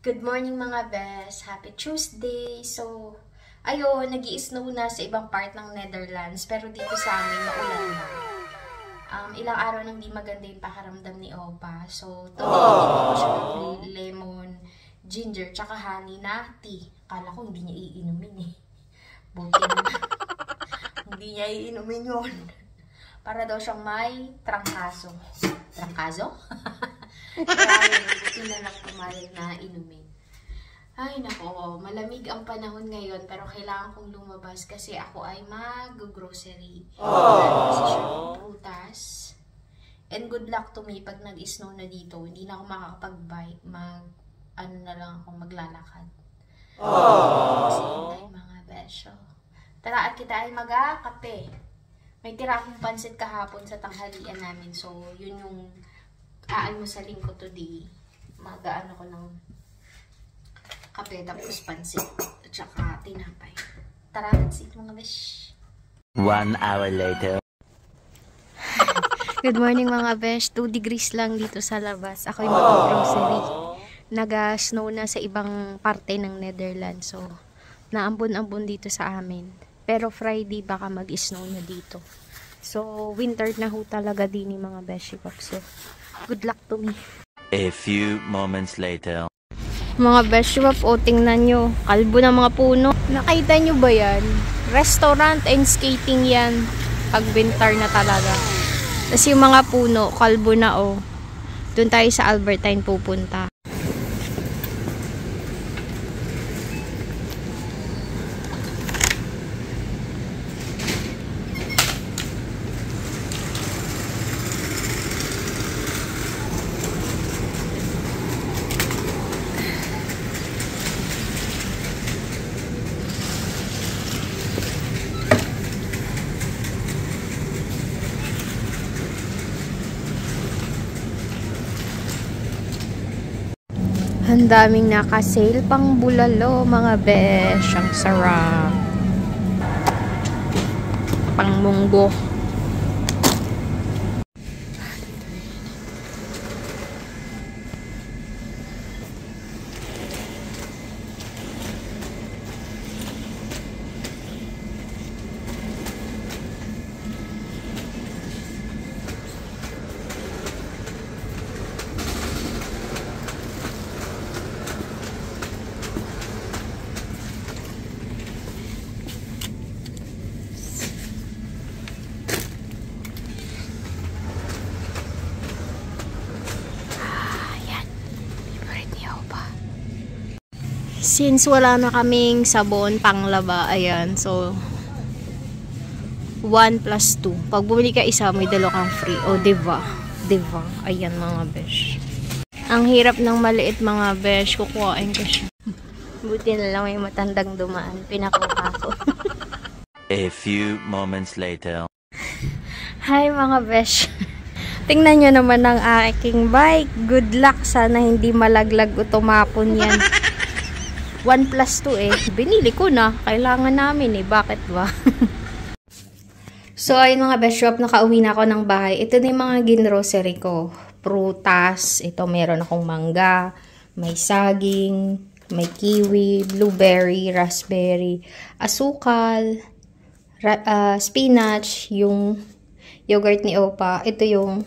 Good morning mga bes! Happy Tuesday! So, ayun, nag-i-snow na sa ibang part ng Netherlands, pero dito sa amin, maulan na. Ilang araw nang di maganda yung pakaramdam ni Opa. So, tumigil ko siya ng lemon, ginger, tsaka honey na tea. Kala ko hindi niya iinumin eh. Buti na. Hindi niya iinumin yun. Para daw siyang may trangkaso. Trangkaso? Kaya buti na lang pumayag na inumin. Ay nako, malamig ang panahon ngayon pero kailangan kong lumabas kasi ako ay mag-grocery. Kasi siya ng prutas. And good luck to me pag nag-snow na dito. Hindi na ako makakapag-buy. Na lang ako maglalakad. Kasi hindi mga besyo. Tara at kita ay mag-kape. May tira akong pansit kahapon sa tanghalian namin. So, yun yung aalmusalin ko today. Mag-ano ko ng kape tapos pansit. At saka tinapay. Tara, let's eat mga besh. 1 hour later. Good morning mga besh. 2 degrees lang dito sa labas. Ako'y mag-grocery. Nag-snow na sa ibang parte ng Netherlands. So, naambon-ambon dito sa amin. Pero Friday baka mag-snow na dito. So, winter na ho talaga din yung mga beshi ko. So, good luck to me. A few moments later. Mga beshi ko, tingnan nyo. Kalbo ng mga puno. Nakita nyo ba yan? Restaurant and skating yan. Pag winter na talaga. Tapos yung mga puno, kalbo na oh. Doon tayo sa Albertine pupunta. Ang daming naka-sale pang bulalo, mga besh. Ang sarap. Pang munggo. Since wala na kaming sabon panglaba, ayan, so 1 plus 2. Pag bumili ka isa, may dalawa kang free. O, diba? Diba? Ayan mga besh. Ang hirap ng maliit mga besh. Kukuhain ko siya. Buti na lang may matandang dumaan. Pinakuha ko. A few moments later. Hi mga besh. Tingnan nyo naman ang aking bike. Good luck. Sana hindi malaglag o tumapon yan. 1 plus 2 eh. Binili ko na. Kailangan namin eh. Bakit ba? So, ayun mga best shop. Nakauwi na ako ng bahay. Ito na yung mga ginrocery ko. Prutas. Ito meron akong mangga. May saging. May kiwi. Blueberry. Raspberry. Asukal. Spinach. Yung yogurt ni Opa. Ito yung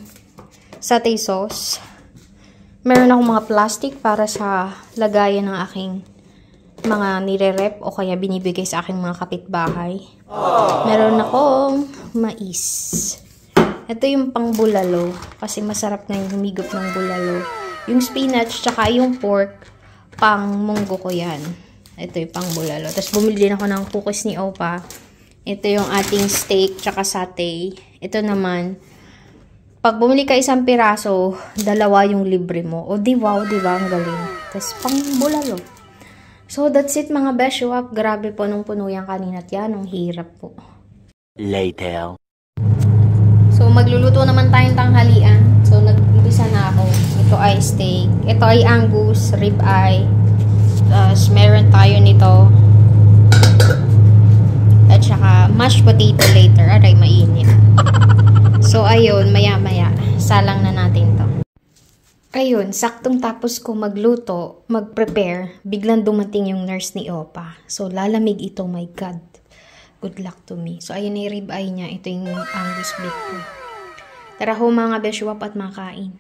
satay sauce. Meron akong mga plastic para sa lagayan ng aking mga nire-rep o kaya binibigay sa aking mga kapitbahay. Meron akong mais. Ito yung pang bulalo kasi masarap na yung humigop ng bulalo. Yung spinach tsaka yung pork, pang munggo ko yan. Ito yung pang bulalo. Tapos bumili din ako ng cookies ni Opa. Ito yung ating steak tsaka satay. Ito naman, pag bumili ka isang piraso, dalawa yung libre mo. O di wow, di ba? Ang galing. Tapos pang bulalo. So, that's it mga beshuap. Grabe po nung puno yan kanina at yan. Ang hirap po. Later. So, magluluto naman tayong tanghalian. So, nag-umpisa na ako. Ito ay steak. Ito ay Angus, rib eye. Tapos, meron tayo nito. At saka, mashed potato later. Aray, mainit. So, ayun, maya-maya. Salang na natin to. Ayun, saktong tapos ko magluto, mag-prepare, biglang dumating yung nurse ni Opa. So, lalamig ito, my God. Good luck to me. So, ayun yung ribeye niya. Ito yung Angus beef ko. Tara ho mga beswap at makain.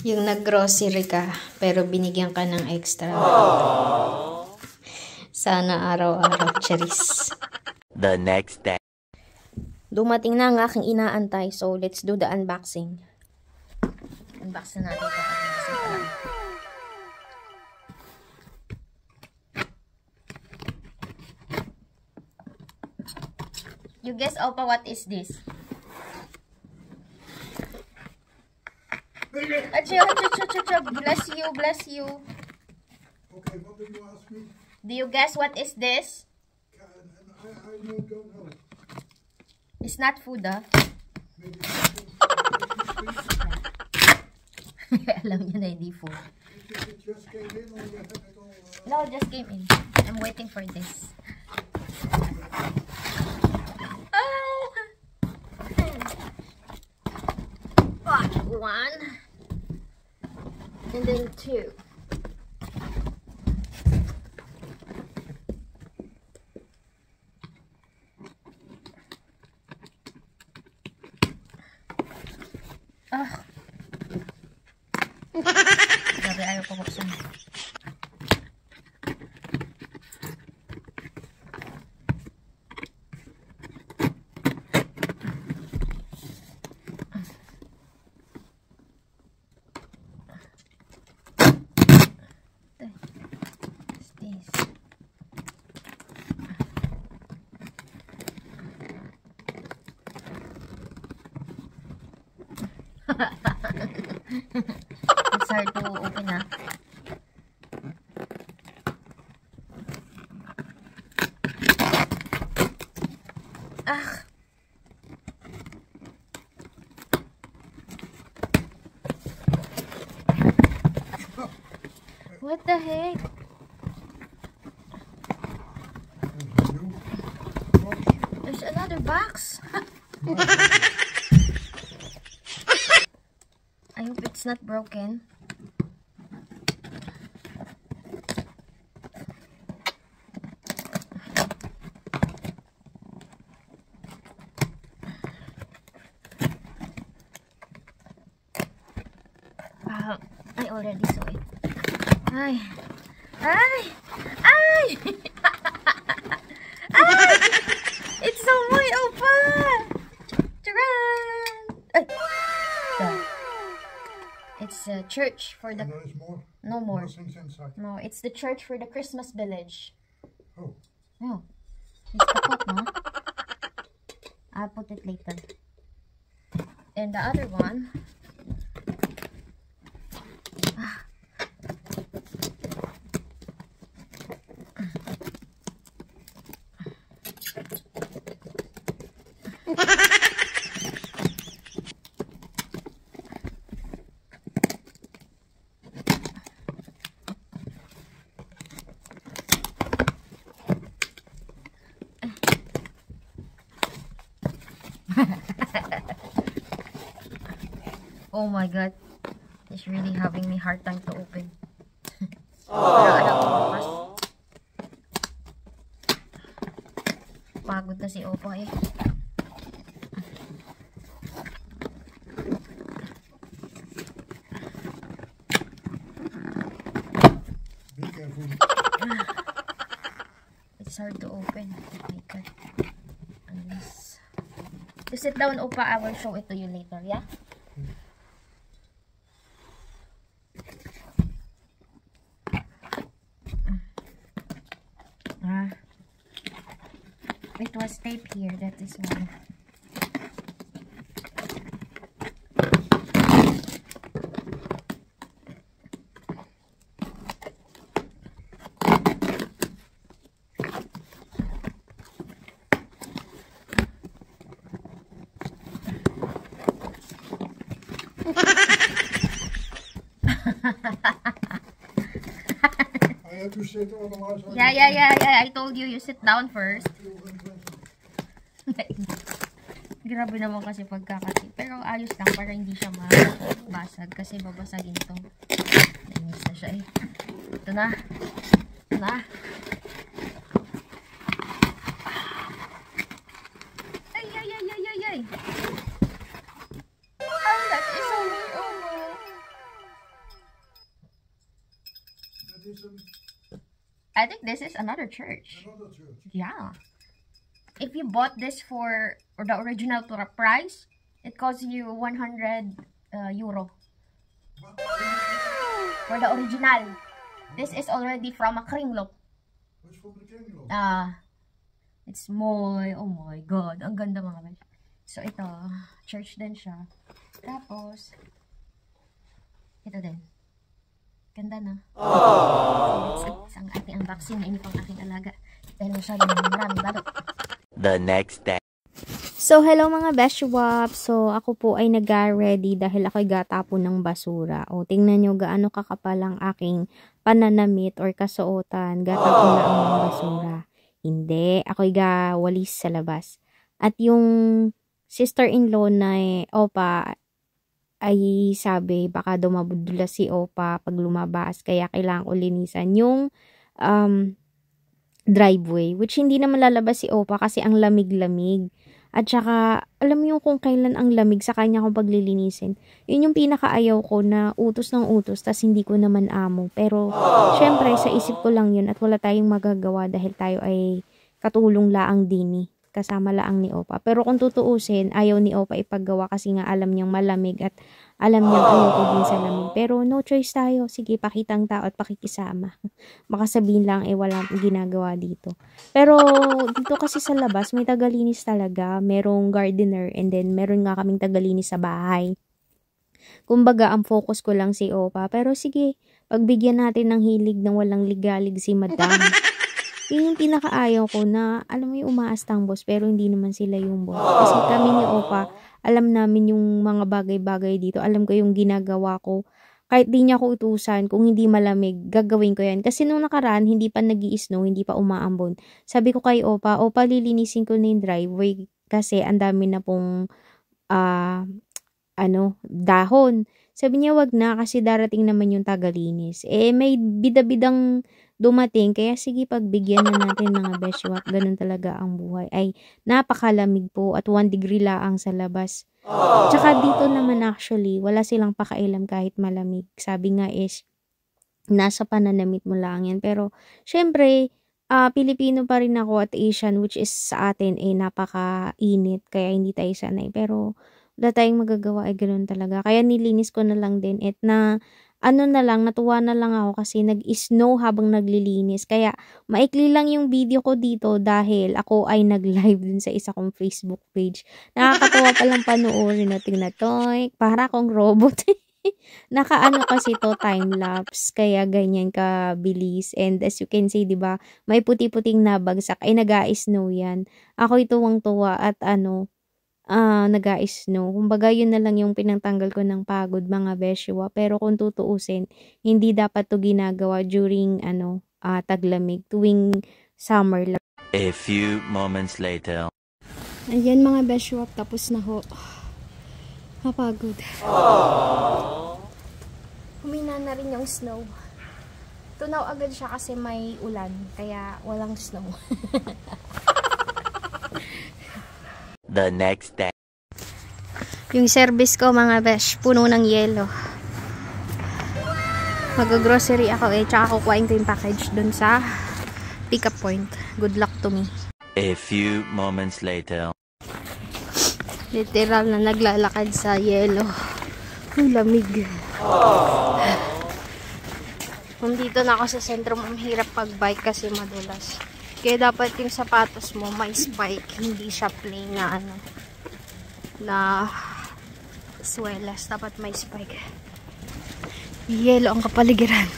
Yung nag-grocery ka, pero binigyan ka ng extra. Sana araw-araw, charis. The next day. Dumating na ang aking inaantay, so let's do the unboxing. Unbox na natin ito. You guess, Opa, what is this? Achoo, bless you, bless you. Okay, what did you ask me? Do you guess what is this? I don't know. It's not food, ah. Maybe Alam niya na hindi food. it just came in or you have it all? No, just came in. I'm waiting for this. Oh! One. And then two. Grabe, ayaw ko buksan. What's this? It's hard to open, ah. Ah. What the heck? There's another box. I hope it's not broken. I already saw it. Ay! Ay! Ay! Ay! It's so my Opa! Charan! Ay! It's a church for the... There is more? No more. Nothing's inside. No, it's the church for the Christmas village. Oh. No. It's the pot, no? I'll put it later. And the other one... Oh my God, it's really having me hard time to open. Pero alam ko bukas. Pagod na si Opa eh. Be careful. It's hard to open. Oh my God. Unless... You sit down, Opa. I will show it to you later, yeah? It was tape here, that is why. I have to sit, otherwise Yeah. I told you, you sit down first. Grabe naman kasi pagkakati. Pero ayos lang para hindi siya mabasag. Kasi babasagin to. Nainis na siya eh. Ito na. Ito na. Ay, ay, ay, ay, ay, ay. Oh, that is so weird. Oh. That is I think this is another church. another church. Yeah. If you bought this for the original price, it costs you 100 euro. What? For the original. This is already from a kringlo. Which from the Kingdom? It's small. Oh my God. Ang ganda mga guys. So ito, church din siya. Tapos, ito din. Ganda na. It's ang ating unboxing na ini pang aking alaga. Dahil masyado na maraming balot. The next day. So, hello mga Beshwap. So, ako po ay nag-ready dahil ako'y gatapon ng basura. O, tingnan nyo gaano kakapal ang aking pananamit or kasuotan. Gatapon na ang mga basura. Hindi. Ako'y gawalis sa labas. At yung sister-in-law na Opa ay sabi, baka dumabudula si Opa pag lumabas. Kaya kailangan ko linisan yung driveway. Which hindi naman lalabas si Opa kasi ang lamig-lamig. At saka, alam mo yung kung kailan ang lamig sa kanya kung paglilinisin. Yun yung pinakaayaw ko na utos ng utos, tas hindi ko naman amo. Pero, syempre, sa isip ko lang yun at wala tayong magagawa dahil tayo ay katulong laang dini. Kasama laang ni Opa. Pero kung tutuusin, ayaw ni Opa ipaggawa kasi nga alam niyang malamig at alam niyang ayoko din sa lamig. Pero no choice tayo. Sige, pakitang tao at pakikisama. Baka sabihin lang, walang ginagawa dito. Pero dito kasi sa labas, may tagalinis talaga. Merong gardener and then meron nga kaming tagalinis sa bahay. Kumbaga, ang focus ko lang si Opa. Pero sige, pagbigyan natin ng hilig ng walang ligalig si Madam. Yun yung pinakaayaw ko na, alam mo yung umaastang boss, pero hindi naman sila yung boss. Kasi kami ni Opa, alam namin yung mga bagay-bagay dito. Alam ko yung ginagawa ko. Kahit di niya ako utusan, kung hindi malamig, gagawin ko yan. Kasi nung nakaraan, hindi pa nag-i-snow, hindi pa umaambon. Sabi ko kay Opa, lilinisin ko na yung driveway. Kasi ang dami na pong, dahon. Sabi niya, wag na kasi darating naman yung tagalinis. May bida-bidang dumating, kaya sige pagbigyan na natin mga Beshwap. Ganun talaga ang buhay. Ay, napakalamig po at 1 degree laang sa labas. Tsaka dito naman actually, wala silang pakailam kahit malamig. Sabi nga is, nasa pananamit mo lang yan. Pero, syempre, Pilipino pa rin ako at Asian, which is sa atin napaka-init, kaya hindi tayo sanay. Pero, wala tayong magagawa, ganun talaga. Kaya nilinis ko na lang din at natuwa na lang ako kasi nag-snow habang naglilinis. Kaya, maikli lang yung video ko dito dahil ako ay nag-live dun sa isa kong Facebook page. Nakakatawa palang panoorin na tingnan to. Para akong robot. Nakaano kasi to time-lapse. Kaya ganyan kabilis. And as you can see, diba, may puti-puting nabagsak. Ay, nag-snow yan. Ako'y tuwang-tuwa at nag-snow. Kumbaga, yun na lang yung pinangtanggal ko ng pagod, mga Beshwa. Pero kung tutuusin, hindi dapat to ginagawa during, taglamig, tuwing summer lang. A few moments later. Ayan mga Beshwa, tapos na ho. Mapagod. Humina na rin yung snow. Tunaw agad siya kasi may ulan, kaya walang snow. The next day. Yung service ko mga besh, puno ng yelo. Mag-grocery ako tsaka kukuhain ko yung package dun sa pick-up point. Good luck to me. A few moments later. Literal na naglalakad sa yelo. Ang lamig. Kung dito na ako sa sentro, mahirap pag-bike kasi madulas. Kaya dapat yung sapatos mo may spike, hindi siya plain na swelas. Dapat may spike. Yelo ang kapaligiran.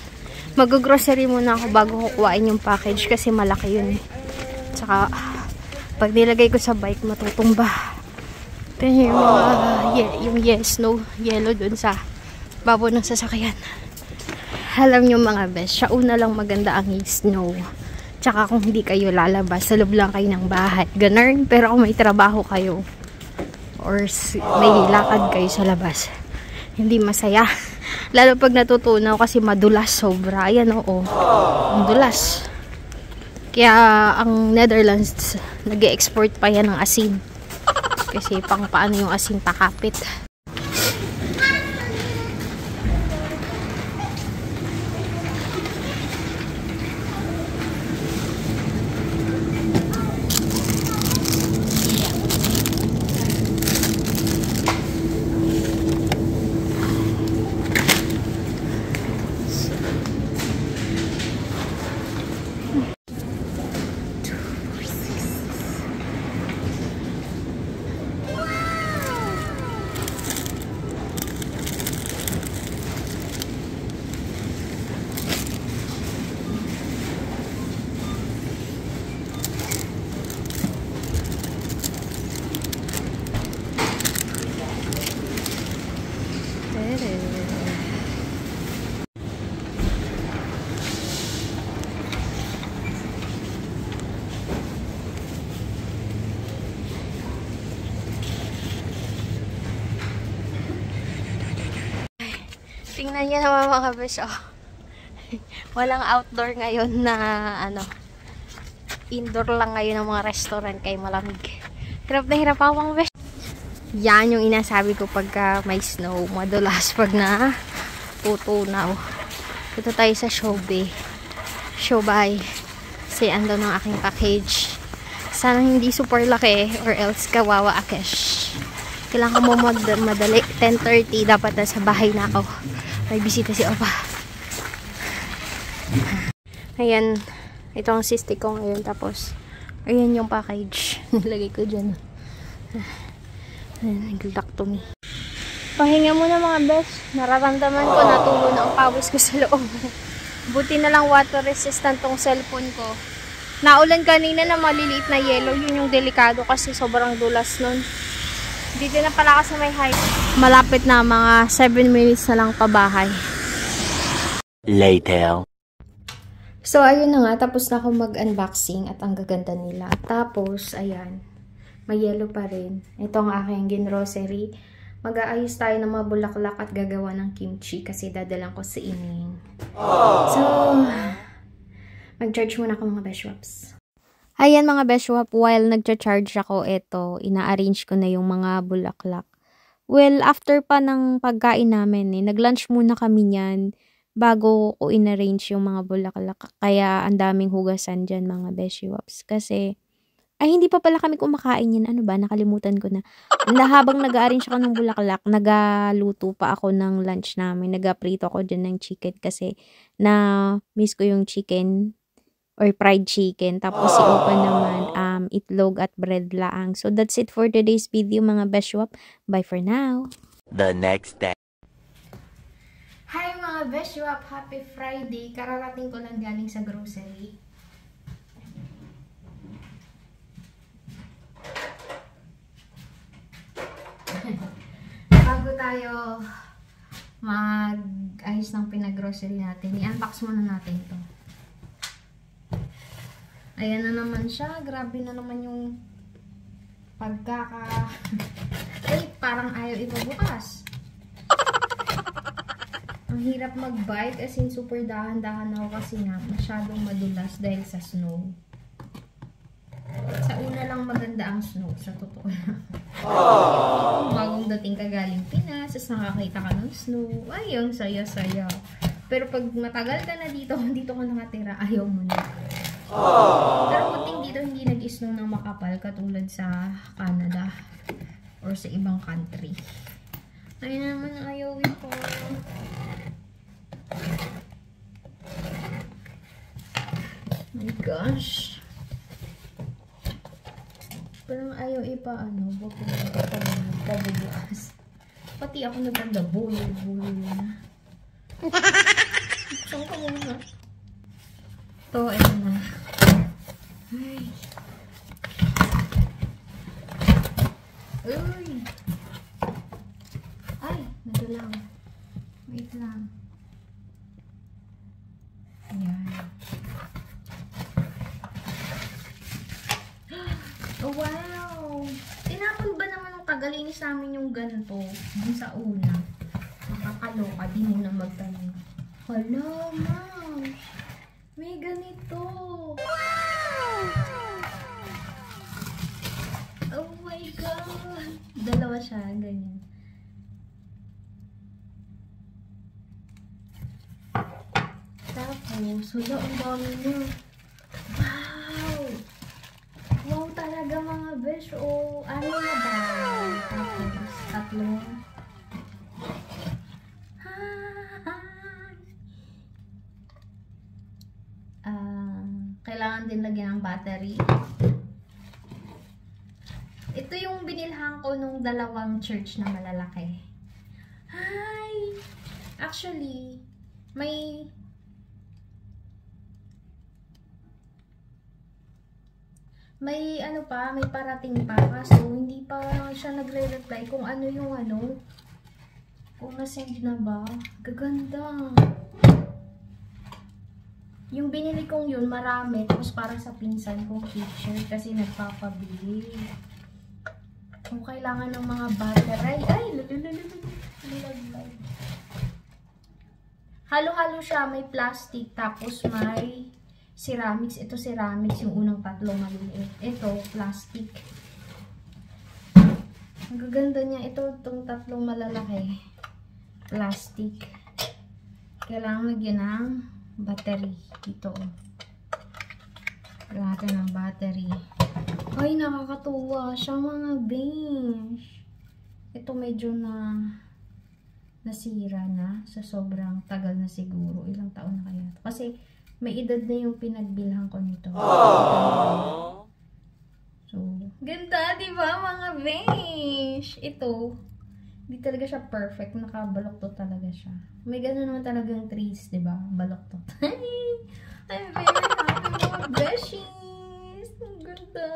Mag-grocery muna ako bago kukuhain yung package kasi malaki yun. Tsaka, pag nilagay ko sa bike, matutumba. Pero yung yellow dun sa babo ng sasakyan. Alam nyo mga best, siya una lang maganda ang snow. Tsaka kung hindi kayo lalabas, sa loob lang kayo ng bahay. Ganun, pero kung may trabaho kayo, or may lakad kayo sa labas, hindi masaya. Lalo pag natutunaw kasi madulas sobra. Ayan oo. Ang dulas. Kaya ang Netherlands nag-export pa yan ng asin. Kasi pang paano yung asin pakapit. Tingnan niyo naman mga besh, oh. Walang outdoor ngayon na indoor lang ngayon ang mga restaurant kay malamig. Hirap na hirap ako mga besh. Yan yung inasabi ko pagka may snow, madulas pag na tutunaw. Ito tayo sa Showbay. Kasi ando ng aking package. Sana hindi super laki or else kawawa akesh. Kailangan mo madali. 10:30 dapat na sa bahay na ako. May bisita si Opa. Ayan. Ito ang stick ko ngayon. Tapos, ayan yung package. Nilagay ko dyan. Ayan, nag-lock to me. Pahinga muna mga best. Nararamdaman ko na tulo na ang pawis ko sa loob. Buti na lang water resistant tong cellphone ko. Naulan kanina na maliliit na yellow. Yun yung delikado kasi sobrang dulas nun. Dito na pala kasi may height. Malapit na, mga 7 minutes na lang pabahay. Later. So, ayun na nga. Tapos na ako mag-unboxing at ang gaganda nila. Tapos, ayan. May yellow pa rin. Ito ang aking ginrocery. Mag-aayos tayo ng mga bulaklak at gagawa ng kimchi kasi dadalang ko sa ining. So, mag-charge muna ako mga beshwaps. Ayan mga beshwap, while nagcha-charge ako, ito, ina-arrange ko na yung mga bulaklak. Well, after pa ng pagkain namin, nag-lunch muna kami niyan bago ko in-arrange yung mga bulaklak. Kaya ang daming hugasan dyan mga beshwaps. Kasi, ay hindi pa pala kami kumakain yan. Ano ba? Nakalimutan ko na. Habang nag-arrange ako ng bulaklak, nagaluto pa ako ng lunch namin. Nagaprito ako dyan ng chicken kasi na-miss ko yung chicken or fried chicken. Tapos si Opa naman, itlog at bread laang. So, that's it for today's video, mga beshwap. Bye for now. The next day. Hi mga beshwap! Happy Friday! Kararating ko lang galing sa grocery. Bago tayo mag-ayos ng pinag-grocery natin, i-unbox muna natin ito. Ayan na naman siya. Grabe na naman yung ay, parang ayaw ipabukas. Ang hirap mag-bite as in super dahan-dahan ako kasi nga masyadong madulas dahil sa snow. Sa una lang maganda ang snow, sa totoo lang. Bagong dating ka galing Pinas, as nakakita ka ng snow, ay, ang saya-saya. Pero pag matagal ka na dito ka nakatira, ayaw mo na. Pero puting dito hindi nag-snow ng makapal katulad sa Canada or sa ibang country. Ayun naman ang ayawin ko. My gosh. Parang ayaw pabubukas. Pati ako naganda bulo na. Saan ka muna? Ito, ito na. Ay. Uy. Ay, nagalaw. Wait lang. Ayan. Oh, wow. Tinapon ba naman ng Tagalinis namin yung ganito dun sa una. Makakaloka, di mo na magtanim. Hala, ma'am. May ganito. Oh my God. Dalawa siya, ganyan. Tapos, wala, ang dami niya. Wow! Wow talaga mga besh. O, ano na ba? Tapos, tatlong. Kailangan din lagyan ng battery. Ito yung binilhan ko nung dalawang church na malalaki. Hi! Actually, may ano pa, may parating pa. Kaso, hindi pa siya nagre-reply kung ano yung ano. Kung nasend na ba. Gaganda. Yung binili kong yun, marami. Tapos para sa pinsan kong picture kasi nagpapabili. Kung kailangan ng mga battery. Ay! Halo-halo siya. May plastic. Tapos may ceramics. Ito ceramics. Yung unang tatlo maliliit. Ito, plastic. Ang gaganda niya. Ito, itong tatlong malalaki. Plastic. Kailangan lagyan ng battery. Dito. Lahat ng battery. Ay, nakakatuwa siya mga besh. Ito medyo nasira na. Sa sobrang tagal na siguro. Ilang taon na kaya. Kasi may edad na yung pinagbilhan ko nito. So, ganda, diba mga besh? Ito, hindi talaga siya perfect. Nakabaloktot talaga siya. May gano'n naman talagang trees, diba? Baloktot. I'm very happy mga beshies. Ang ganda.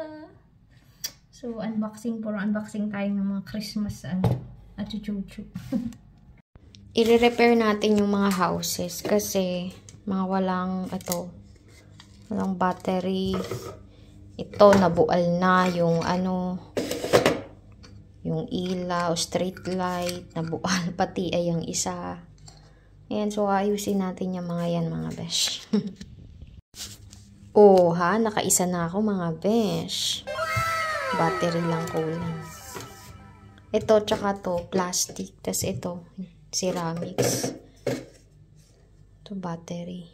So, unboxing. Puro unboxing tayo ng mga Christmas at chuchuchu. I-repair natin yung mga houses kasi mga walang battery. Ito, nabual na yung yung ilaw, street light, nabual, pati ay yung isa. Ayan, so ayusin natin yung mga yan, mga besh. Oh, nakaisa na ako, mga besh. Battery lang kulang. Ito, tsaka to, plastic. Tapos ito, ceramics. Ito, battery.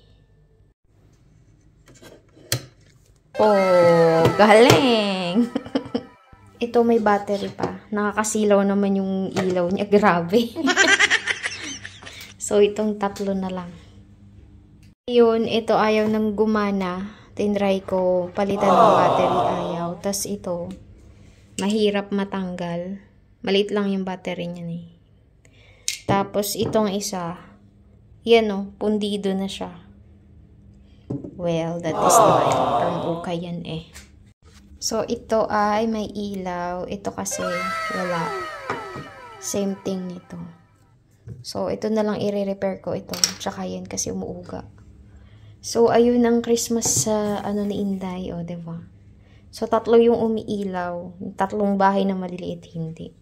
Oh, galing! Ito may battery pa. Nakakasilaw naman yung ilaw niya. Grabe. So, itong tatlo na lang. Yun, ito ayaw nang gumana. Tinry ko palitan ng battery, ayaw. Tapos ito, mahirap matanggal. Maliit lang yung battery niya eh. Tapos itong isa, yan pundido na siya. Well, that is life. Parang ukay yan eh. So, ito ay may ilaw. Ito kasi wala. Same thing nito. So, ito na lang i-repair ko ito. Tsaka yan kasi umuuga. So, ayun ang Christmas sa ni Inday. O, diba? So, tatlo yung umiilaw. Tatlong bahay na maliliit, hindi.